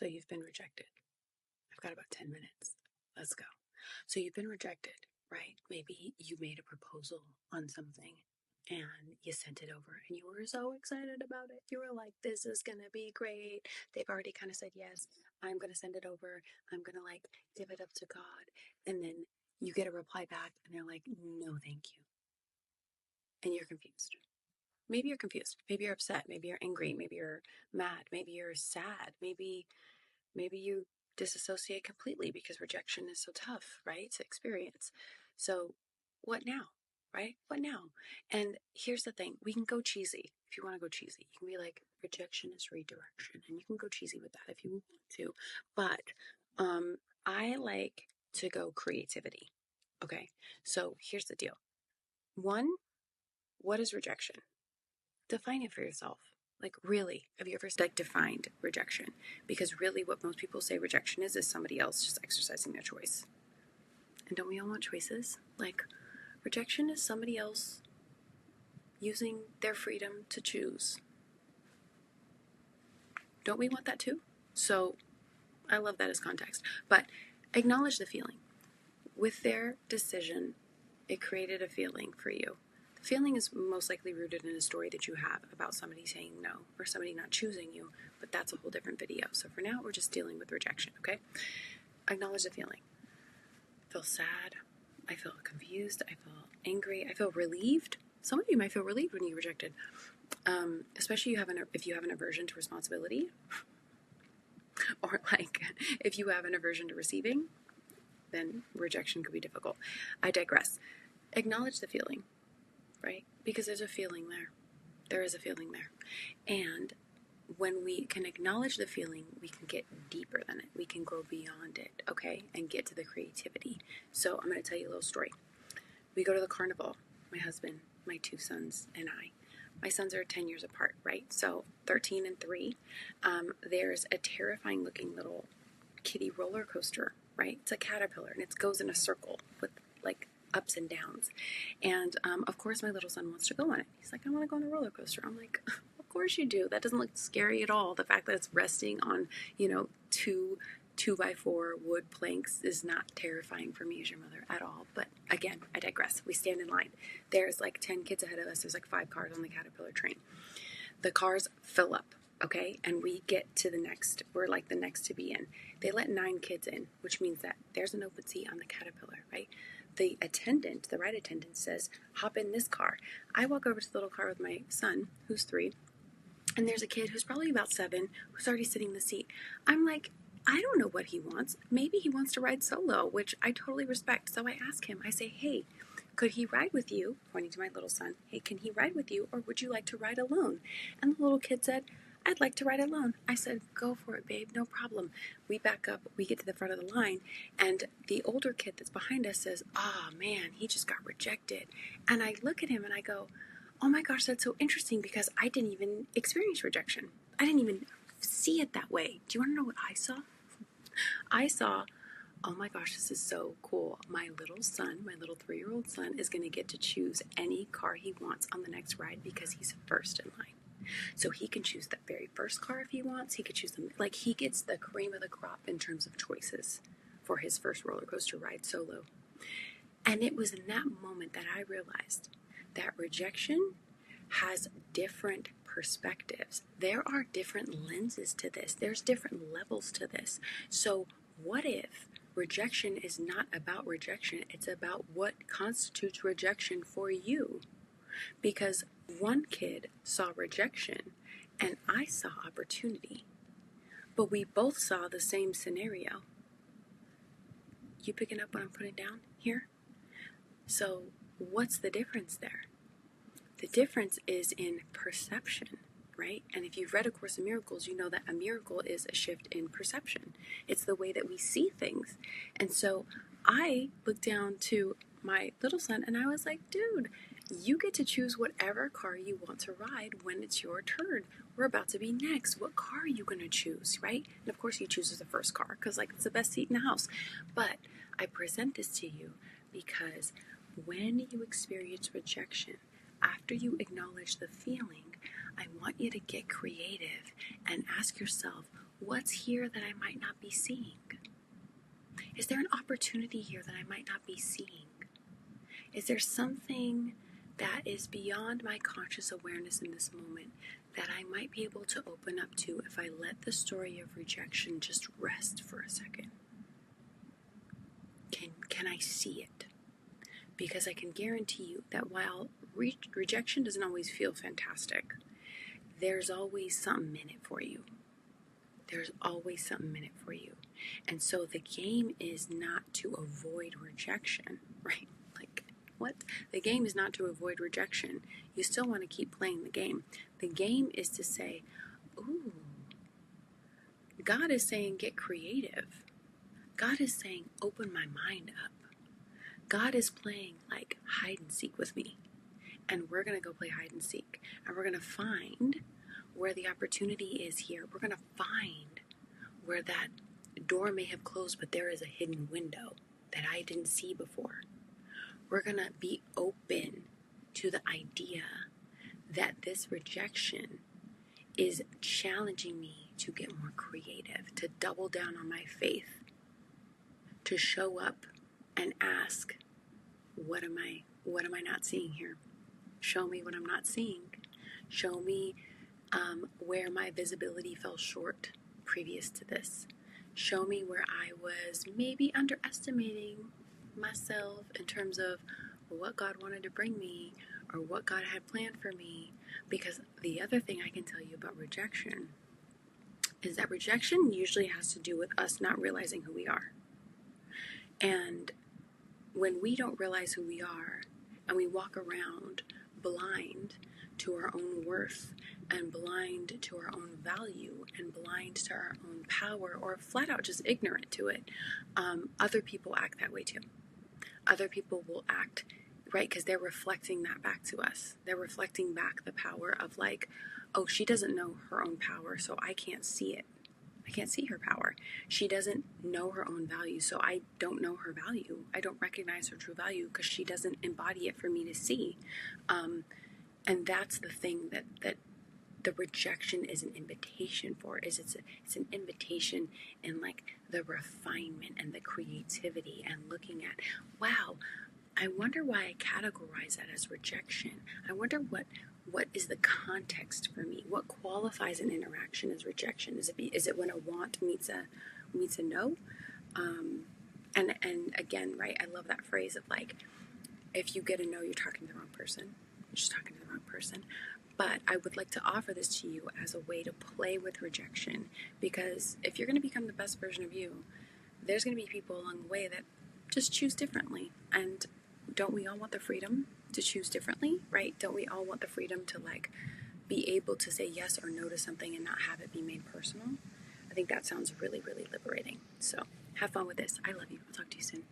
So you've been rejected. I've got about 10 minutes. Let's go. So you've been rejected, right? Maybe you made a proposal on something and you sent it over and you were so excited about it. You were like, this is going to be great. They've already kind of said yes. I'm going to send it over. I'm going to like give it up to God. And then you get a reply back and they're like, no, thank you. And you're confused. Maybe you're confused. Maybe you're upset. Maybe you're angry. Maybe you're mad. Maybe you're sad. Maybe you disassociate completely because rejection is so tough, right, to experience. So what now, right? What now? And here's the thing, we can go cheesy. If you want to go cheesy, you can be like, rejection is redirection, and you can go cheesy with that if you want to. But I like to go creativity. Okay, so here's the deal. One, what is rejection? Define it for yourself. Like, really, have you ever like defined rejection? Because really what most people say rejection is somebody else just exercising their choice. And don't we all want choices? Like, rejection is somebody else using their freedom to choose. Don't we want that too? So I love that as context. But acknowledge the feeling. With their decision, it created a feeling for you. The feeling is most likely rooted in a story that you have about somebody saying no or somebody not choosing you, but that's a whole different video. So for now, we're just dealing with rejection, okay? Acknowledge the feeling. I feel sad. I feel confused. I feel angry. I feel relieved. Some of you might feel relieved when you're rejected, especially if you have an aversion to responsibility, or like if you have an aversion to receiving, then rejection could be difficult. I digress. Acknowledge the feeling, right? Because there's a feeling there. There is a feeling there. And when we can acknowledge the feeling, we can get deeper than it. We can grow beyond it, okay? And get to the creativity. So I'm going to tell you a little story. We go to the carnival, my husband, my 2 sons, and I. My sons are 10 years apart, right? So 13 and 3. There's a terrifying looking little kiddie roller coaster, right? It's a caterpillar, and it goes in a circle with like ups and downs. And of course, my little son wants to go on it. He's like, I want to go on a roller coaster. I'm like, of course you do. That doesn't look scary at all. The fact that it's resting on, 2x4 wood planks is not terrifying for me as your mother at all. But again, I digress. We stand in line. There's like 10 kids ahead of us. There's like 5 cars on the caterpillar train. The cars fill up, okay? And we get to the next. We're like the next to be in. They let 9 kids in, which means that there's an open seat on the caterpillar, right? The ride attendant says, hop in this car. I walk over to the little car with my son, who's 3, and there's a kid who's probably about 7 who's already sitting in the seat. I'm like, I don't know what he wants. Maybe he wants to ride solo, which I totally respect. So I ask him, I say, hey, could he ride with you? Pointing to my little son. Hey, can he ride with you, or would you like to ride alone? And the little kid said, I'd like to ride alone. I said, go for it, babe, no problem. We back up, we get to the front of the line, and the older kid that's behind us says, man, he just got rejected. And I look at him and I go, oh my gosh, that's so interesting, because I didn't even experience rejection. I didn't even see it that way. Do you want to know what I saw? I saw, oh my gosh, this is so cool. My little son, my little 3-year-old son, is going to get to choose any car he wants on the next ride because he's first in line. So he can choose the very first car if he wants. He could choose them. Like, he gets the cream of the crop in terms of choices for his first roller coaster ride solo. And it was in that moment that I realized that rejection has different perspectives. There are different lenses to this. There's different levels to this. So what if rejection is not about rejection? It's about what constitutes rejection for you. Because one kid saw rejection and I saw opportunity. But we both saw the same scenario. You picking up what I'm putting down here? So what's the difference there? The difference is in perception, right? And if you've read A Course in Miracles, you know that a miracle is a shift in perception. It's the way that we see things. And so I looked down to my little son and I was like, dude, you get to choose whatever car you want to ride when it's your turn. We're about to be next. What car are you going to choose, right? And of course he chooses the first car because like it's the best seat in the house. But I present this to you because when you experience rejection, after you acknowledge the feeling, I want you to get creative and ask yourself, What's here that I might not be seeing? Is there an opportunity here that I might not be seeing? Is there something that is beyond my conscious awareness in this moment that I might be able to open up to if I let the story of rejection just rest for a second? Can I see it? Because I can guarantee you that while rejection doesn't always feel fantastic, there's always something in it for you. There's always something in it for you. And so the game is not to avoid rejection, right? Like, what? The game is not to avoid rejection. You still want to keep playing the game. The game is to say, ooh, God is saying get creative. God is saying open my mind up. God is playing like hide and seek with me. And we're going to go play hide and seek. And we're going to find where the opportunity is here. We're going to find where that door may have closed, but there is a hidden window that I didn't see before. We're going to be open to the idea that this rejection is challenging me to get more creative, to double down on my faith, to show up and ask, what am I not seeing here? Show me what I'm not seeing. Show me where my visibility fell short previous to this. Show me where I was maybe underestimating myself in terms of what God wanted to bring me or what God had planned for me. Because the other thing I can tell you about rejection is that rejection usually has to do with us not realizing who we are. And when we don't realize who we are and we walk around blind to our own worth and blind to our own value and blind to our own power, or flat out just ignorant to it, other people act that way too. Other people will act, right, because they're reflecting that back to us. They're reflecting back the power of like, oh, she doesn't know her own power, so I can't see it. I can't see her power. She doesn't know her own value, so I don't know her value. I don't recognize her true value because she doesn't embody it for me to see. And that's the thing that the rejection is an invitation for. It's an invitation in like the refinement and the creativity and looking at, wow, I wonder why I categorize that as rejection. I wonder what is the context for me? What qualifies an interaction as rejection? Is it when a want meets a no? And again, right, I love that phrase of like, if you get a no, you're talking to the wrong person. You're just talking to the wrong person. But I would like to offer this to you as a way to play with rejection, because if you're going to become the best version of you, there's going to be people along the way that just choose differently. And don't we all want the freedom to choose differently, right? Don't we all want the freedom to like be able to say yes or no to something and not have it be made personal? I think that sounds really, really liberating. So have fun with this. I love you. I'll talk to you soon.